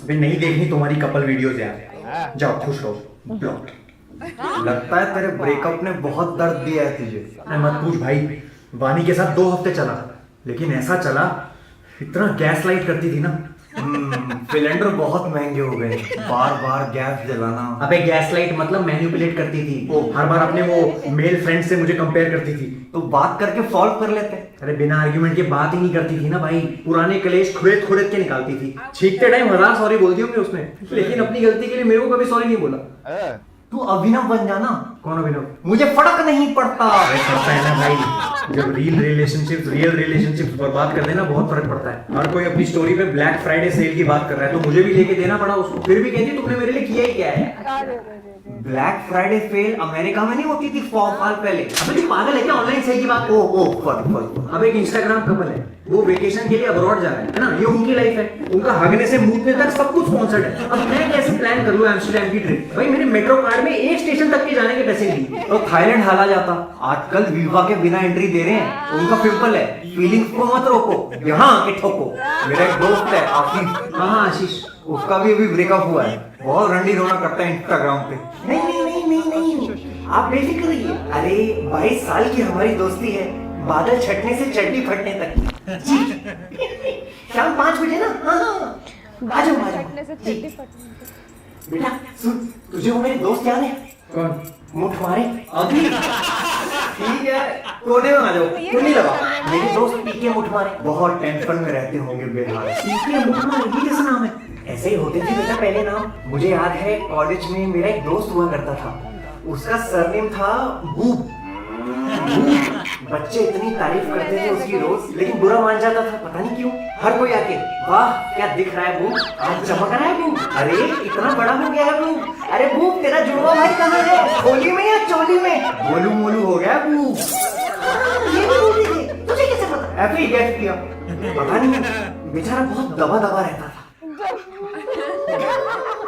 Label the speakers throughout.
Speaker 1: अबे नहीं देखनी तुम्हारी कपल वीडियोस यार, जाओ खुश रहो। ब्लॉक।
Speaker 2: लगता है तेरे ब्रेकअप ने बहुत दर्द दिया है तुझे।
Speaker 1: अरे मत पूछ भाई, वानी के साथ 2 हफ्ते चला, लेकिन ऐसा चला, इतना गैस लाइट करती थी ना।
Speaker 2: सिलेंडर बहुत महंगे हो गए, बार बार गैस जलाना।
Speaker 1: अबे गैस लाइट मतलब मैनिपुलेट करती थी, वो हर बार अपने वो मेल फ्रेंड से मुझे कंपेयर करती थी।
Speaker 2: तो बात करके सॉल्व कर लेते।
Speaker 1: अरे बिना आर्ग्यूमेंट के बात ही नहीं करती थी ना भाई, पुराने कलेश खुरेद खुरेद के निकालती थी। छींकते टाइम 1000 सॉरी बोलती हूँ उसने, लेकिन अपनी गलती के लिए मेरे को कभी सॉरी नहीं बोला।
Speaker 2: तू अभिनव बन जाना।
Speaker 1: कौन अभिनव?
Speaker 2: मुझे फर्क नहीं पड़ता।
Speaker 1: अरे पड़ता है ना भाई, जब रियल रिलेशनशिप बर्बाद कर देना बहुत फर्क पड़ता है। हर कोई अपनी स्टोरी पे ब्लैक फ्राइडे सेल की बात कर रहा है, तो मुझे भी लेके देना पड़ा उसको। फिर भी कहती तुमने मेरे लिए किया ही क्या है।
Speaker 2: ब्लैक फ्राइडे सेल अमेरिका में नहीं होती थी 100 साल पहले।
Speaker 1: अबे तू पागल है क्या? ऑनलाइन सेल की बात।
Speaker 2: ओ
Speaker 1: अब एक इंस्टाग्राम कपल है, वो वेकेशन के लिए अब्रॉड जा रहा है ना, ये उनकी लाइफ है, उनका हगने से मूतने तक सब कुछ स्पॉन्सर्ड है। अब मैं कैसे प्लान कर लूं एम्स्टर्डम की ट्रिप? भाई मेरे मेट्रो कार्ड में एक स्टेशन तक के जाने के पैसे नहीं।
Speaker 2: तो थाईलैंड हाला जाता। आजकल वीजा के बिना एंट्री दे रहे हैं। उनका सिंपल है, फीलिंग्स को मत रोको, यहाँ आके ठोको। मेरा एक दोस्त है आशीष।
Speaker 1: हाँ आशीष,
Speaker 2: उसका भी अभी ब्रेकअप हुआ है। बहुत रंडी रोना करता है इंस्टाग्राम पे। नहीं, आप बेफिक्र रहिए। अरे 22 साल की हमारी दोस्ती है, बादल छटने से चड्डी फटने तक। शाम 5 बजे ना। हाँ आ जाओ। बेटा सुन, तुझे वो मेरे दोस्त याद है?
Speaker 1: कौन?
Speaker 2: मुठ मारे अभी। ठीक है, कोने में आ जाओ, कुंडी लगा। मेरे दोस्त पीके मुठ मारे बहुत टेंशन में रहते होंगे बेहाल।
Speaker 1: पीके मुठ मारे, ये कैसा नाम है?
Speaker 2: ऐसे ही होते थे बेटा पहले नाम। मुझे याद है कॉलेज में मेरा एक दोस्त हुआ करता था, उसका सरनेम था बूब। बच्चे इतनी तारीफ करते थे उसकी रोज, लेकिन बुरा मान जाता था, पता नहीं क्यों। हर कोई आके वाह क्या दिख रहा है बूब, आज चमक रहा है बूब, अरे इतना बड़ा हो गया है बूब, अरे बूब तेरा जुड़वा भाई कहाँ है, खोली में या चोली में? गोलू मोलू हो गया बूब। ये भी बोलते थे, तुझे कैसे पता? ऐसे ही गैस किया, पता नहीं, बेचारा बहुत दबा दबा रहता था।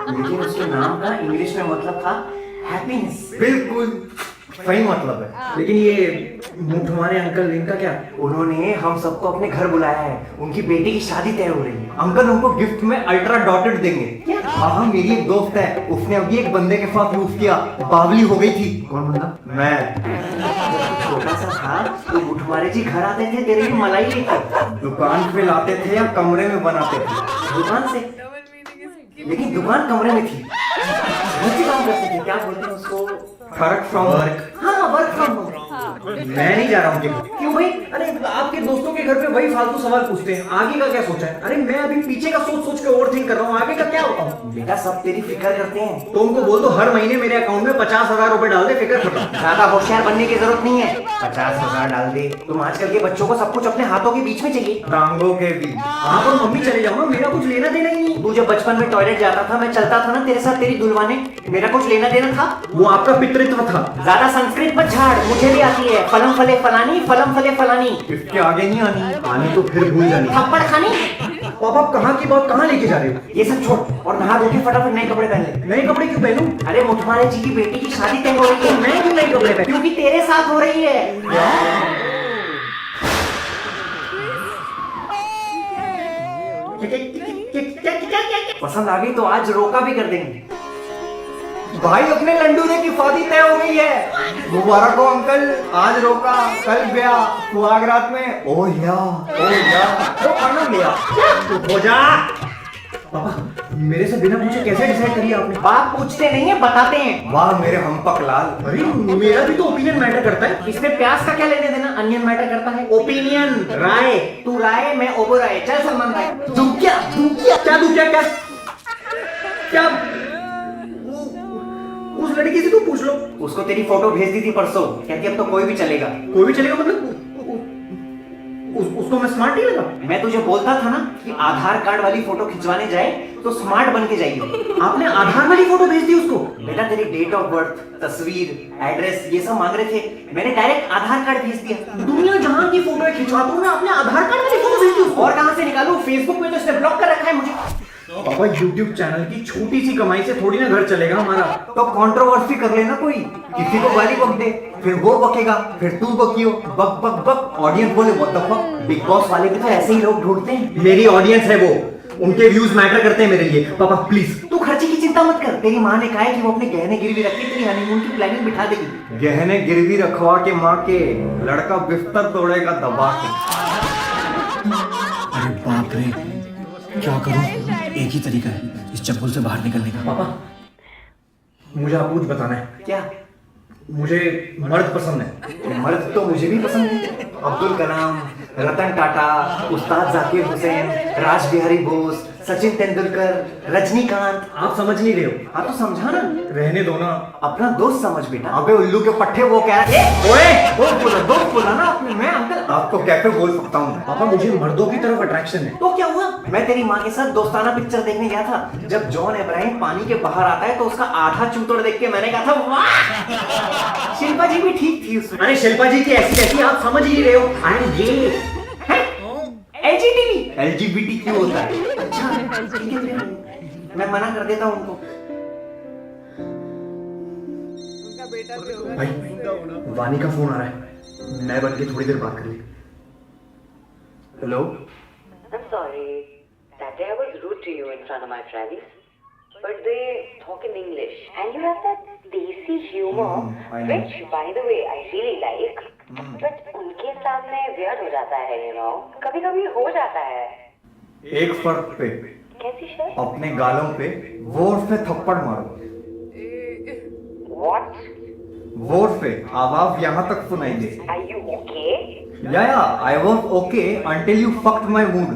Speaker 2: लेकिन उसके नाम का इंग्लिश में मतलब था हैप्पीनेस। बिल्कुल सही मतलब है।
Speaker 1: लेकिन ये मुठ मारे अंकल, इनका क्या?
Speaker 2: उन्होंने हम सबको अपने घर बुलाया है, उनकी बेटी की शादी तय हो रही है। अंकल उनको गिफ्ट में अल्ट्रा डॉटेड देंगे। हाँ मेरी एक दोस्त है, उसने अभी एक बंदे के साथ यूज किया, बावली हो गई थी।
Speaker 1: कौन बंदा?
Speaker 2: मैं। छोटा सा था तो मुठमारे जी घर आते थे तेरे लिए मलाई लेकर, दुकान पे लाते थे या कमरे में बनाते थे? दुकान से, लेकिन दुकान कमरे में थी। घर से काम करते थे, क्या बोलते हैं उसको? Work from work. हाँ वर्क फ्रॉम होम।
Speaker 1: मैं नहीं जा रहा हूँ उनके घर। क्यों भाई? अरे आपके दोस्तों के घर पे वही फालतू सवाल पूछते हैं, आगे का क्या सोचा है? अरे मैं अभी पीछे का सोच सोच के ओवरथिंक कर रहा हूँ, आगे का क्या होता हूँ?
Speaker 2: बेटा सब तेरी फिक्र करते हैं।
Speaker 1: तो उनको बोल दो हर महीने मेरे अकाउंट में 50,000 रुपए डाल दे, फिक्र खत्म।
Speaker 2: ज्यादा होशियार बनने की जरूरत नहीं है, 50,000 डाल दे। तुम आजकल के बच्चों को सब कुछ अपने हाथों के बीच में चाहिए, टांगों के बीच।
Speaker 1: हाँ पर मम्मी चले जाओ ना, मेरा कुछ लेना देना ही नहीं।
Speaker 2: तू जब बचपन में टॉयलेट जाता था, मैं चलता था ना तेरे साथ तेरी दुल्वा ने, मेरा कुछ लेना देना था?
Speaker 1: वो आपका पितृत्व था।
Speaker 2: ज्यादा संस्कृत मत झाड़, मुझे भी आती है। फलम फले फलानी, फलम फले फलानी। इसके आगे नहीं आनी।
Speaker 1: आनी तो फिर भूल जानी।
Speaker 2: थप्पड़ खानी।
Speaker 1: पापा कहाँ की बात कहाँ लेके जा रहे हो?
Speaker 2: ये सब छोड़ और नहा धो के फटाफट नए कपड़े पहन ले।
Speaker 1: नए कपड़े क्यों पहनूं?
Speaker 2: अरे मुठमारे जी की बेटी की शादी तय हो रही है।
Speaker 1: मैं क्यों नए कपड़े पहनूं?
Speaker 2: क्योंकि तेरे साथ हो रही है। पसंद आ गई तो आज रोका भी कर देंगे। भाई अपने लंडूरे की शादी तय हो गई है, मुबारक हो अंकल। आज रोका कल ब्याह, सुहागरात में ओ या तो आनंद लिया।
Speaker 1: तो हो जा। पापा मेरे से बिना पूछे कैसे डिसाइड करिए आपने?
Speaker 2: बात पूछते नहीं है, बताते हैं। वाह मेरे हमपक लाल।
Speaker 1: अरे मेरा भी तो ओपिनियन मैटर करता है।
Speaker 2: इसमें प्यास का क्या लेने देना? अनियन मैटर करता है।
Speaker 1: ओपिनियन, राय।
Speaker 2: तू राय, मैं ओबो राय। चल सलमान राय।
Speaker 1: तू क्या उस लड़की से तू पूछ लो।
Speaker 2: उसको तेरी फोटो भेज दी थी परसों, कहती अब तो कोई भी चलेगा।
Speaker 1: कोई भी चलेगा मतलब उसको मैं स्मार्ट नहीं लगा?
Speaker 2: मैं तुझे बोलता था ना कि आधार कार्ड वाली फोटो खिंचवाने जाए तो स्मार्ट बन के जाइए।
Speaker 1: आपने आधार वाली फोटो भेज दी उसको?
Speaker 2: बेटा तेरी डेट ऑफ बर्थ, तस्वीर, एड्रेस ये सब मांग रहे थे, मैंने डायरेक्ट आधार कार्ड भेज दिया।
Speaker 1: दुनिया जहां की फोटो खिंचवाता हूँ, आपने आधार कार्ड वाली फोटो भेज दी उसको?
Speaker 2: और कहां से निकालूं? फेसबुक पे तो इसने ब्लॉक कर रखा है मुझे।
Speaker 1: पापा YouTube चैनल की छोटी सी कमाई से थोड़ी ना घर चलेगा हमारा।
Speaker 2: तो कंट्रोवर्सी कर लेना, कोई किसी को गाली बक दे, फिर वो बकेगा, फिर तू बकियो, बक बक बक, ऑडियंस बोले what the fuck. Big boss वाले भी तो ऐसे ही लोग ढूंढते हैं।
Speaker 1: मेरी ऑडियंस है वो, उनके व्यूज मैटर करते हैं मेरे लिए। पापा प्लीज।
Speaker 2: तू खर्चे की चिंता मत कर, तेरी माँ ने कहा है कि वो अपने गहने गिरवी रख के तेरी हनीमून की प्लानिंग बिठा देगी।
Speaker 1: गहने गिरवी रखवा के माँ के लड़का बिस्तर तोड़ेगा दबा के।
Speaker 3: अरे बाप रे, क्या करूं? एक ही तरीका है इस चप्पल से बाहर निकलने का।
Speaker 1: पापा मुझे आपको कुछ बताना है।
Speaker 2: क्या?
Speaker 1: मुझे मर्द पसंद है।
Speaker 2: मर्द तो मुझे भी पसंद है। अब्दुल कलाम, रतन टाटा, उस्ताद जाकिर हुसैन, राज बिहारी बोस, सचिन तेंदुलकर, रजनीकांत।
Speaker 1: आप समझ नहीं रहे हो।
Speaker 2: हाँ तो समझा ना,
Speaker 1: रहने दो ना।
Speaker 2: अपना दोस्त समझ बेटा। अबे उल्लू के पट्टे, वो कह रहा है ओए दोस्त बोला ना आपने। मैं अंकल
Speaker 1: आपको कैसे बोल सकता हूँ? पापा मुझे मर्दों की तरफ अट्रैक्शन है।
Speaker 2: तो क्या हुआ? मैं तेरी माँ के साथ दोस्ताना पिक्चर देखने गया था। जब जॉन इब्राहिम पानी के बाहर आता है तो उसका आधा चूतड़ देख के मैंने कहा था वाह। शिल्पा जी भी ठीक थी उसमें।
Speaker 1: अरे शिल्पा जी की ऐसी कैसी, आप समझ ही नहीं रहे हो। I am gay.
Speaker 2: एलजीबीटी क्यों होता है? अच्छा ठीक है फिर मैं मना कर देता हूँ उनको।
Speaker 1: भाई वानी का फोन आ रहा है, मैं बन के थोड़ी देर बात कर ली। Hello.
Speaker 4: I'm sorry. That day I was rude to you in front of my friends. But they talk in English. And you have that desi humor,
Speaker 1: I know.
Speaker 4: which, by the way, I really like. But उनके सामने weird हो जाता है, you know. कभी-कभी हो जाता है.
Speaker 1: एक फर्क पे,
Speaker 4: कैसी शर्ट?
Speaker 1: अपने गालों पे वोट पे थप्पड़ मारो।
Speaker 4: What?
Speaker 1: वोट पे आवाज यहाँ तक सुनाई दे।
Speaker 4: Are you okay?
Speaker 1: Yeah, I was okay until you fucked my mood.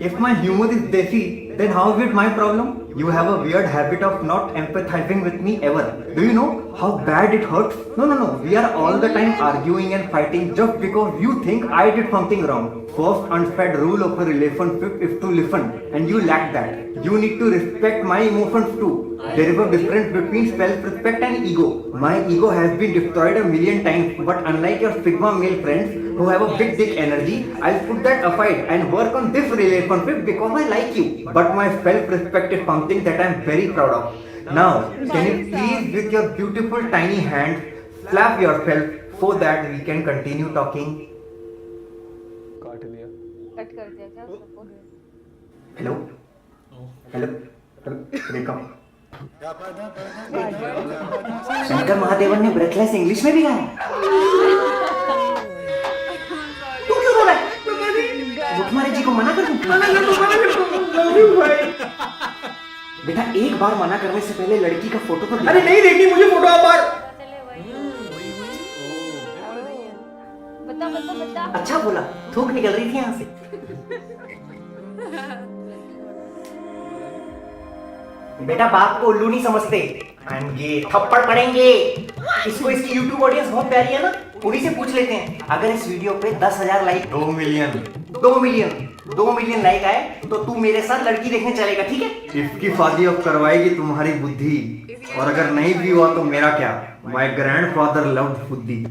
Speaker 1: If my humor is desi, then how is it my problem? You have a weird habit of not empathizing with me ever. Do you know how bad it hurts? No. We are all the time arguing and fighting just because you think I did something wrong. First unsaid rule of a relationship is to listen, and you lack that. You need to respect my emotions too. There is a difference between self-respect and ego. My ego has been destroyed a million times, but unlike your sigma male friends who have a big dick energy, I'll put that aside and work on this relationship because I like you. But my self-respect is something that I'm very proud of. Now, can you please with your beautiful tiny hands slap yourself so that we can continue talking?
Speaker 5: Cut कर दिया क्या उसको?
Speaker 1: Hello? Hello? Rekha?
Speaker 2: Shankar Mahadevan ने breathless English में भी गाया। तू क्यों रो रहा है? वो तुम्हारे जी को मना कर दूं? बेटा एक बार मना करने से पहले लड़की का फोटो तो
Speaker 1: अरे नहीं देखनी मुझे फोटो आप बार।
Speaker 5: बता
Speaker 2: अच्छा बोला, थूक निकल रही थी यहाँ से। बेटा बाप को उल्लू नहीं समझते। ये थप्पड़ पड़ेंगे। इसको इसकी YouTube ऑडियंस बहुत प्यारी है ना, उन्हीं से पूछ लेते हैं। अगर इस वीडियो पे 10,000 लाइक,
Speaker 1: 2 मिलियन
Speaker 2: 2 मिलियन लाइक आए तो तू मेरे साथ लड़की देखने चलेगा, ठीक है?
Speaker 1: इसकी शादी अब करवाएगी तुम्हारी बुद्धि, और अगर नहीं भी हुआ तो मेरा क्या? माय ग्रैंडफादर लव्ड बुद्धि।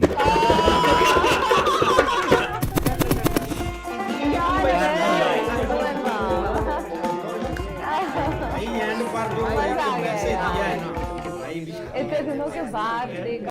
Speaker 5: इतने दिनों के बाद देखा।